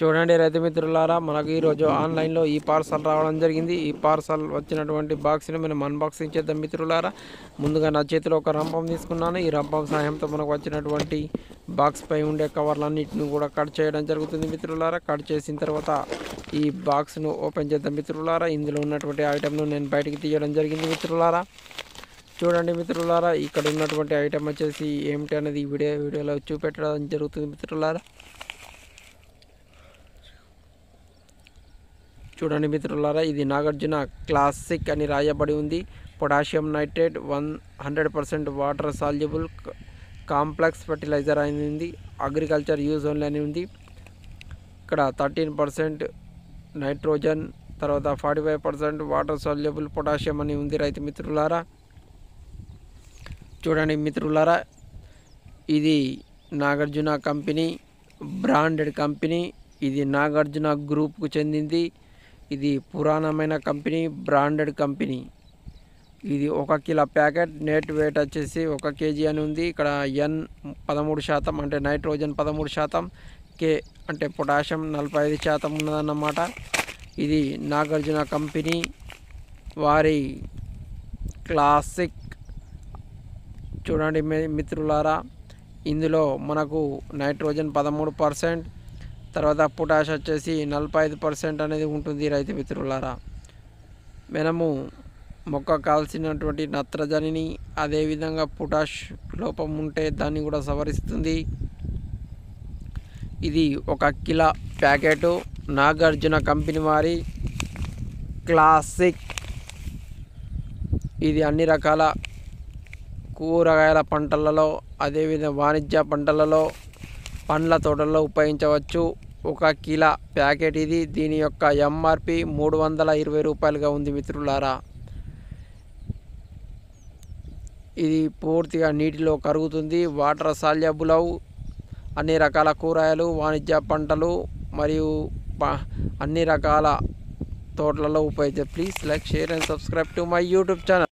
చూడండి రైతు మిత్రులారా, మనకు ఈరోజు ఆన్లైన్లో ఈ పార్సల్ రావడం జరిగింది. ఈ పార్సల్ వచ్చినటువంటి బాక్స్ని మనం అన్బాక్సింగ్ చేద్దాం మిత్రులారా. ముందుగా నా చేతిలో ఒక రంపం తీసుకున్నాను. ఈ రంపం సహాయంతో మనకు వచ్చినటువంటి బాక్స్ పై ఉండే కవర్లన్నింటిని కూడా కట్ చేయడం జరుగుతుంది మిత్రులారా. కట్ చేసిన తర్వాత ఈ బాక్స్ను ఓపెన్ చేద్దాం మిత్రులారా. ఇందులో ఉన్నటువంటి ఐటెంను నేను బయటికి తీయడం జరిగింది మిత్రులారా. చూడండి మిత్రులారా, ఇక్కడ ఉన్నటువంటి ఐటెం వచ్చేసి ఏమిటి అనేది వీడియోలో చూపెట్టడం జరుగుతుంది మిత్రులారా. చూడండి మిత్రులారా, ఇది నాగార్జున క్లాసిక్ అని రాయబడి ఉంది. Potassium nitrate 100% water soluble complex fertiliser అని ఉంది. అగ్రికల్చర్ యూజ్ ఓన్లీ అని ఉంది. ఇక్కడ 13% నైట్రోజన్, తర్వాత 45% వాటర్ సాల్యుబుల్ పొటాషియం అని ఉంది రైతు మిత్రులారా. చూడండి మిత్రులారా, ఇది నాగార్జున కంపెనీ బ్రాండెడ్ కంపెనీ. ఇది నాగార్జున గ్రూప్కు చెందింది. ఇది పురాణమైన కంపెనీ, బ్రాండెడ్ కంపెనీ. ఇది 1 కిలో ప్యాకెట్. నెట్ వెయిట్ వచ్చేసి 1 kg అని ఉంది. ఇక్కడ N 13% అంటే నైట్రోజన్ 13%, K అంటే పొటాషియం 45% ఉన్నదన్నమాట. ఇది నాగార్జున కంపెనీ వారి క్లాసిక్. చూడండి మిత్రులారా, ఇందులో మనకు నైట్రోజన్ 13%, తర్వాత పొటాష్ వచ్చేసి 45% అనేది ఉంటుంది రైతు మిత్రులారా. మనము మొక్క కావాల్సినటువంటి నత్రజనిని, అదేవిధంగా పొటాష్ లోపం ఉంటే దాన్ని కూడా సవరిస్తుంది. ఇది 1 కిలో ప్యాకెటు, నాగార్జున కంపెనీ వారి క్లాసిక్. ఇది అన్ని రకాల కూరగాయల పంటలలో, అదేవిధంగా వాణిజ్య పంటలలో, పండ్ల తోటల్లో ఉపయోగించవచ్చు. 1 కిలో ప్యాకెట్ ఇది. దీని యొక్క MRP 320 రూపాయలుగా ఉంది మిత్రులారా. ఇది పూర్తిగా నీటిలో కరుగుతుంది. వాటర్ సాల్యుబుల్ అన్ని రకాల కూరగాయలు, వాణిజ్య పంటలు మరియు అన్ని రకాల తోటలలో ఉపయోగించే. Please like, share and subscribe to my YouTube channel.